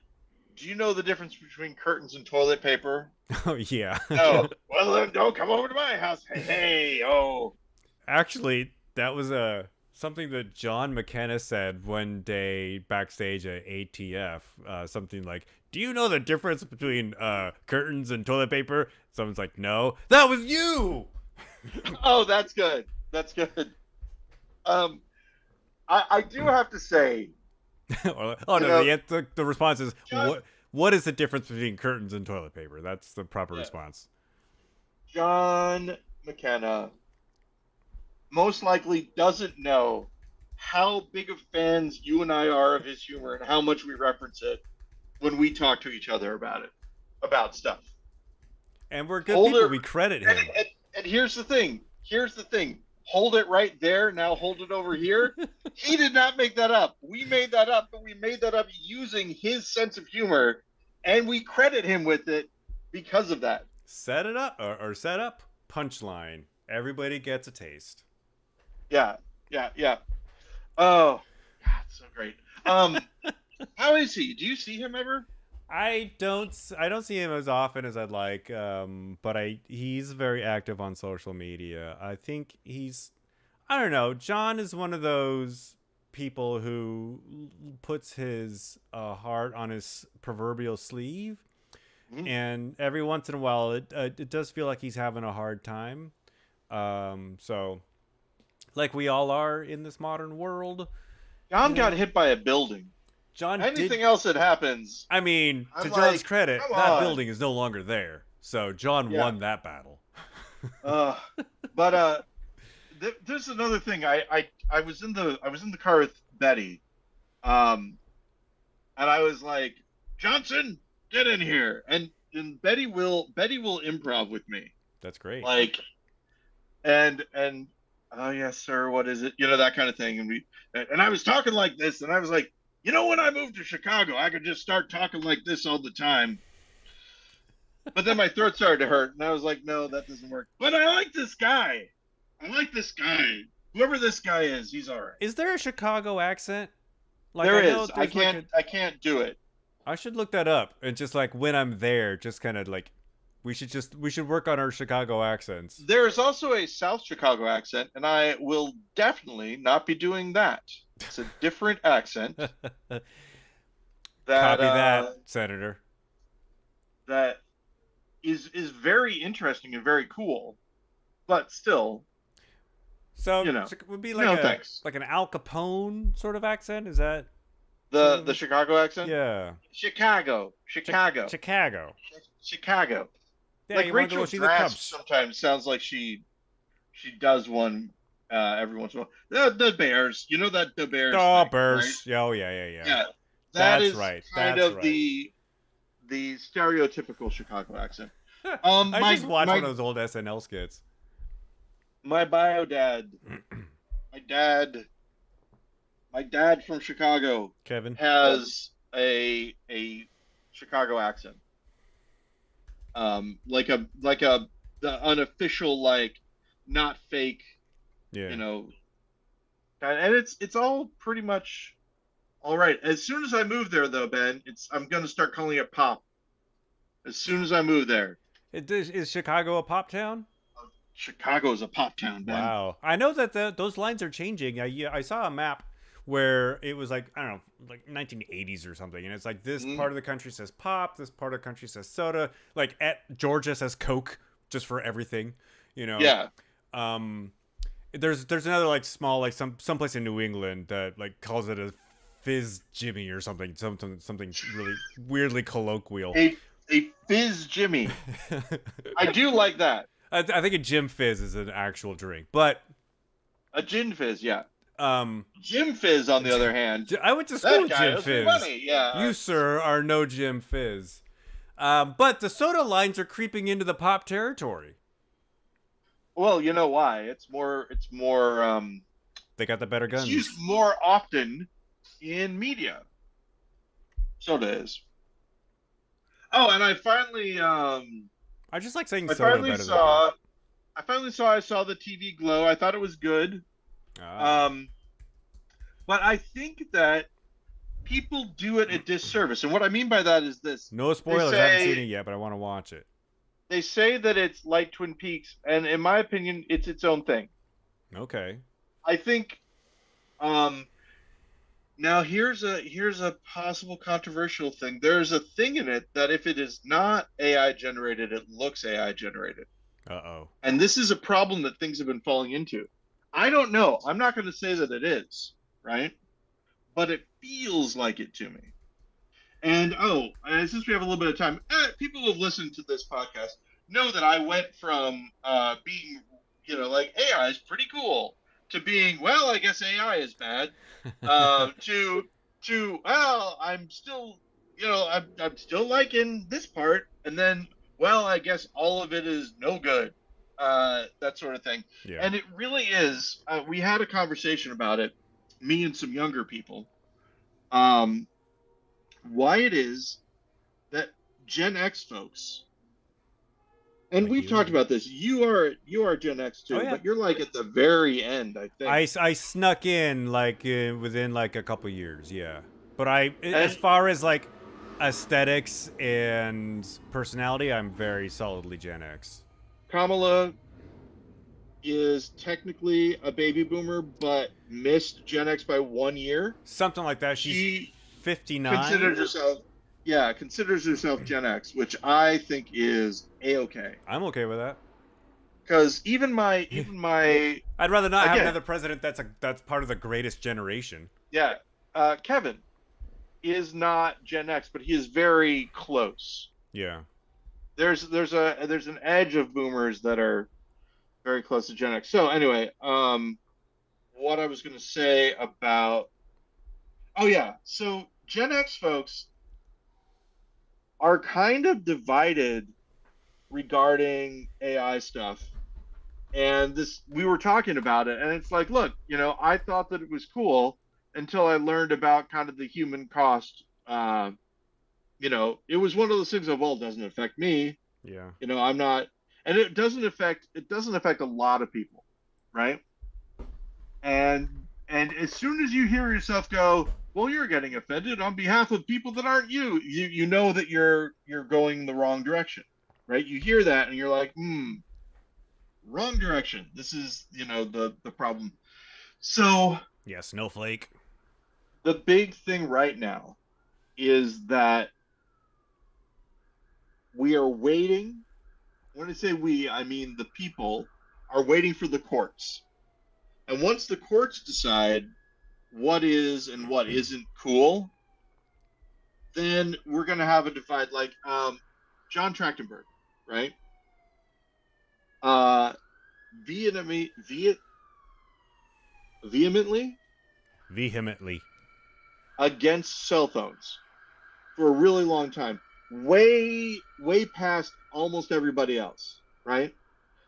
do you know the difference between curtains and toilet paper? oh yeah. No. Well, then don't come over to my house. Hey, hey, oh. Actually, that was something that John McKenna said one day backstage at ATF. Something like, "Do you know the difference between curtains and toilet paper?" Someone's like, "No." That was you. Oh, that's good. That's good. Um, I do have to say, Oh you no, know, the response is John, what is the difference between curtains and toilet paper? That's the proper yeah, response. John McKenna most likely doesn't know how big of fans you and I are of his humor and how much we reference it when we talk to each other about it, about stuff. And we're good Hold people. it, We credit and, him. and here's the thing. Here's the thing. Hold it right there. Now hold it over here. He did not make that up. We made that up, but we made that up using his sense of humor, and we credit him with it because of that. Set it up or set up punchline. Everybody gets a taste. Yeah, yeah, yeah. Oh, God, so great. How is he? Do you see him ever? I don't see him as often as I'd like, but he's very active on social media. I think I don't know. John is one of those people who puts his heart on his proverbial sleeve, Mhm. and every once in a while, it does feel like he's having a hard time. So like we all are in this modern world, John you got know. hit by a building. John did. Anything else that happens, I mean, to I'm John's like, credit, come that on. building is no longer there. So John Yeah. won that battle. Uh, but there's another thing. I was in the car with Betty, um, and I was like, Johnson, get in here, and Betty will improv with me, That's great. like, and oh yes sir, what is it, that kind of thing, and I was talking like this, and I was like, when I moved to Chicago, I could just start talking like this all the time. But then my throat started to hurt, and I was like, no, that doesn't work. But I like this guy. I like this guy. Whoever this guy is, he's all right. Is there a Chicago accent? Like There I know is. I there's like can't. a. I can't do it. I should look that up and just like when I'm there, just kind of like we should work on our Chicago accents. There is also a South Chicago accent, and I will definitely not be doing that. It's a different accent that Copy that, Senator. that is very interesting and very cool, but still, So you know, it would be no thanks. like an Al Capone sort of accent. Is that sort The of Chicago accent, yeah? Chicago, Chicago. Chicago. Yeah, Like you want to go Rachel see the Dratch Cubs? sometimes sounds like she does one every once in a while. The Bears, that the Bears Oh, thing, right? Bears. Yeah, oh yeah, yeah, yeah. Yeah, that That's is right. kind That's of right. the stereotypical Chicago accent. I just watched one My of those old SNL skits. my bio dad, my dad, my dad from Chicago Kevin. has a Chicago accent. Like a the unofficial, like, not fake, Yeah. you know, and it's all pretty much all right. As soon as I move there, though, Ben, I'm gonna start calling it pop. As soon as I move there, Is Chicago a pop town? Chicago is a pop town, Ben. Wow. I know that those lines are changing. I saw a map where it was like, I don't know, like 1980s or something. And it's like this Mhm. part of the country says pop, this part of the country says soda. Like Georgia says Coke just for everything, you know. Yeah, Um there's another like small like someplace in New England that like calls it a fizz Jimmy or something really weirdly colloquial. a fizz Jimmy. I do like that. I think a Jim Fizz is an actual drink, but A gin fizz, yeah. um, Jim Fizz, on the other hand, I went to school that with guy Jim owes me Fizz. money. Yeah. You, sir, are no Jim Fizz. But the soda lines are creeping into the pop territory. Well, you know why? It's more. The They got the better It's used guns. more often in media. So it is. Oh, and I just like saying I soda finally better than pop. saw, I saw the TV Glow. I thought it was good. Ah. Um, but I think that people do it a disservice. And what I mean by that is this: No they spoilers. I haven't seen say it yet, but I want to watch it. they say that it's like Twin Peaks, and in my opinion, it's its own thing. Okay. I think. Um, Now here's a possible controversial thing. There's a thing in it that if it is not AI generated, it looks AI generated. Uh-oh. And this is a problem that things have been falling into. I don't know. I'm not going to say that it is, right? But it feels like it to me. And since we have a little bit of time, people who have listened to this podcast know that I went from being, like AI is pretty cool to being, well, I guess AI is bad, to well, I'm still, I'm still liking this part, and then, well, I guess all of it is no good, that sort of thing. Yeah. And it really is. We had a conversation about it, me and some younger people. Um, why it is that Gen X folks, and Like we've you and talked me. about this. You are Gen X Oh too, yeah. but you're like at the very end, I think. I snuck in like within like a couple years, yeah. But as And far as like aesthetics and personality, I'm very solidly Gen X. Kamala is technically a baby boomer, but missed Gen X by 1 year. Something like that. She's She 59. considers herself, yeah, considers herself Gen X, which I think is a okay. I'm okay with that. Because even my I'd rather not have again, another president that's part of the greatest generation. yeah, Kevin is not Gen X, but he is very close. Yeah. There's an edge of boomers that are very close to Gen X. So anyway, what I was going to say about, oh yeah, so Gen X folks are kind of divided regarding AI stuff. And this, we were talking about it, and it's like, look, I thought that it was cool until I learned about kind of the human cost. It was one of those things of, well, it doesn't affect me. Yeah. I'm not, and it doesn't affect a lot of people, right? And as soon as you hear yourself go, well, you're getting offended on behalf of people that aren't you know that you're going the wrong direction, right? You hear that and you're like, wrong direction. This is, the problem. So Yeah, snowflake. the big thing right now is that we are waiting. When I say we, I mean the people are waiting for the courts. And once the courts decide what is and what isn't cool, then we're going to have a divide. Like John Trachtenberg, right? Uh, vehemently Vehemently. against cell phones for a really long time, way, way past almost everybody else, right?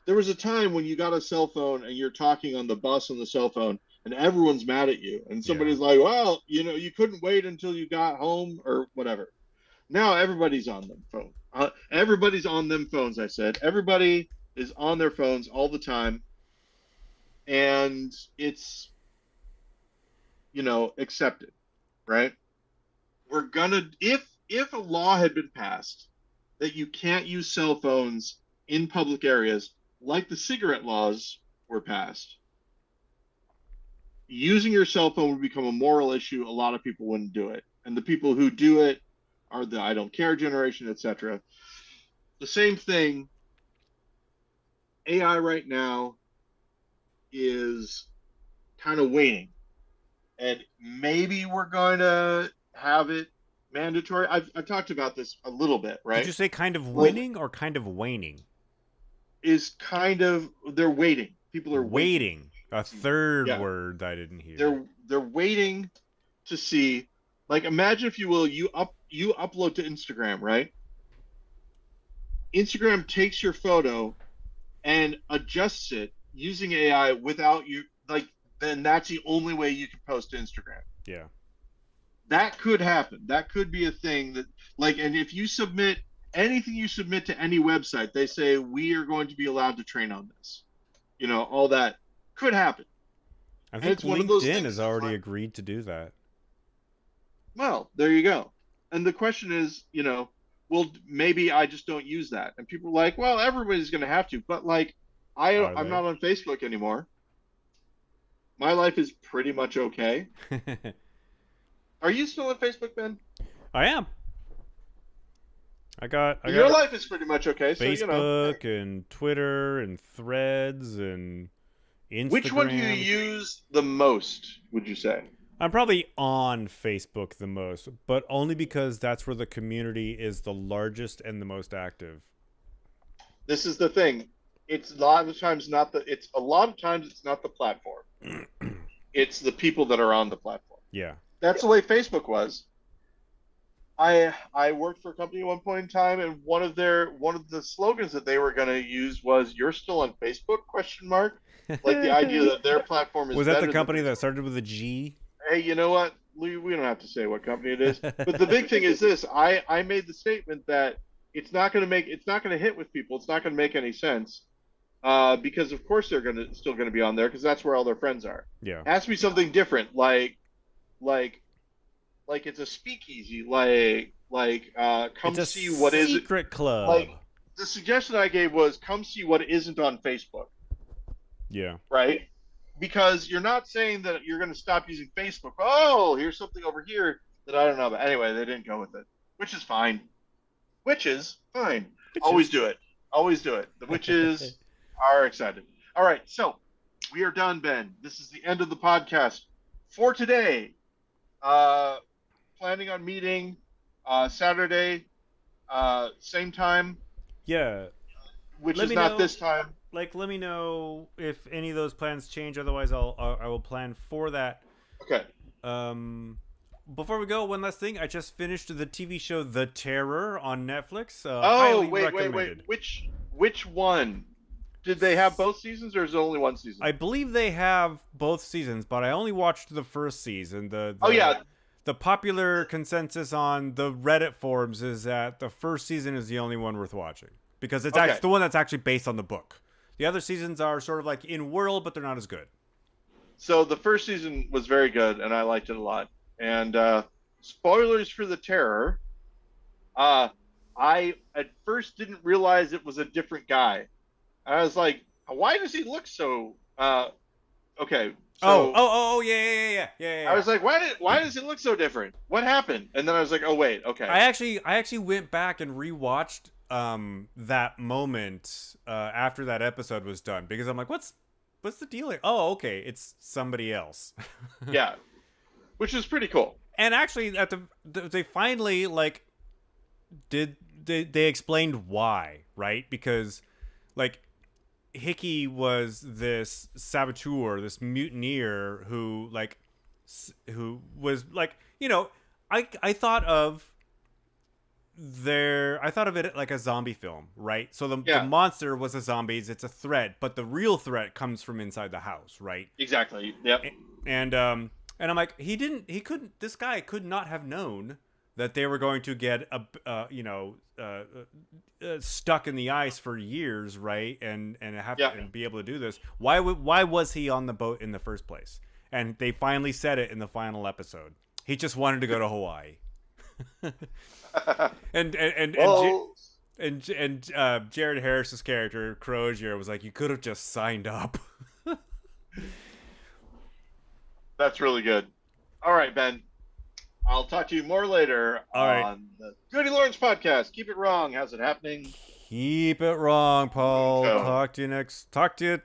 There was a time when you got a cell phone and you're talking on the bus on the cell phone and everyone's mad at you. And Yeah. somebody's like, well, you couldn't wait until you got home or whatever. Now everybody's on them phone. Everybody's on them phones. I said everybody is on their phones all the time, and it's accepted, right? We're gonna if a law had been passed that you can't use cell phones in public areas, like the cigarette laws were passed, using your cell phone would become a moral issue. A lot of people wouldn't do it, and the people who do it are the I don't care generation, etc. The same thing. AI right now is kind of waiting, and maybe we're going to have it mandatory. I've talked about this a little bit, Did right? you say kind of Like, winning or kind of waning? is kind of they're waiting. People are waiting. Waiting. A third Yeah, word I didn't hear. they're waiting to see. Like, imagine if you will, you upload to Instagram, right? Instagram takes your photo and adjusts it using AI without you, like, then that's the only way you can post to Instagram. Yeah. That could happen. That could be a thing that, like, and if you submit anything you submit to any website, they say we are going to be allowed to train on this. All that could happen. I And think it's one of those LinkedIn things has that's already like, agreed to do that. well, there you go. And the question is, well, maybe I just don't use that. And people are like, well, everybody's going to have to. But like, Are I'm they? not on Facebook anymore. My life is pretty much okay. Are you still on Facebook, Ben? I am. I Your got life is pretty much okay. So, hey. Facebook and Twitter and Threads and Which one do you Instagram. use the most, would you say? I'm probably on Facebook the most, but only because that's where the community is the largest and the most active. This is the thing. It's a lot of times not the it's a lot of times it's not the platform. It's the people that are on the platform. Yeah. That's the way Facebook was. I worked for a company at one point in time, and one of the slogans that they were going to use was "You're still on Facebook?" question mark. Like the idea that their platform is Was that better the company than that started with a G? Hey, you know what? We don't have to say what company it is. But the big thing is this: I made the statement that it's not going to hit with people. It's not going to make any sense because of course they're still going to be on there because that's where all their friends are. Yeah. It has to be something different, like it's a speakeasy, come It's see a what is it. secret club. Like the suggestion I gave was come see what isn't on Facebook, Yeah. right? Because you're not saying that you're going to stop using Facebook. Oh, here's something over here that I don't know about. Anyway, they didn't go with it, which is fine. Which is fine. Always do it. Always do it. The witches are excited. All right, so we are done, Ben. This is the end of the podcast for today. Planning on meeting Saturday, same time. Yeah. Which Let is me not know. this time. Let me know if any of those plans change. Otherwise, I will plan for that. Okay. Before we go, one last thing. I just finished the TV show The Terror on Netflix. Oh, Highly wait. recommended. Which one? Did they have both seasons, or is it only one season? I believe they have both seasons, but I only watched the first season. Oh yeah. The popular consensus on the Reddit forums is that the first season is the only one worth watching because it's actually the one that's actually based on the book. The other seasons are sort of like in world, but they're not as good. So the first season was very good, and I liked it a lot. And spoilers for The Terror. I at first didn't realize it was a different guy. I was like, why does he look so? Okay. So, Yeah. I was like, why does it look so different? What happened? And then I was like, oh wait, okay. I actually went back and rewatched that moment after that episode was done because I'm like, what's the deal here? Oh, okay, it's somebody else. Yeah, which is pretty cool. And actually, they finally like they explained why, right? Because like Hickey was this saboteur, this mutineer who was like, I thought of it like a zombie film, right? So the monster was a zombies, it's a threat, but the real threat comes from inside the house, right? Exactly. Yep. And I'm like, this guy could not have known that they were going to get stuck in the ice for years, right? And be able to do this. Why was he on the boat in the first place? And they finally said it in the final episode. He just wanted to go to Hawaii. and Jared Harris's character Crozier was like, you could have just signed up. That's really good. All right, Ben. I'll talk to you more later on the GudeLaurance podcast. Keep it wrong. How's it happening? Keep it wrong, Paul. Talk to you next. Talk to you.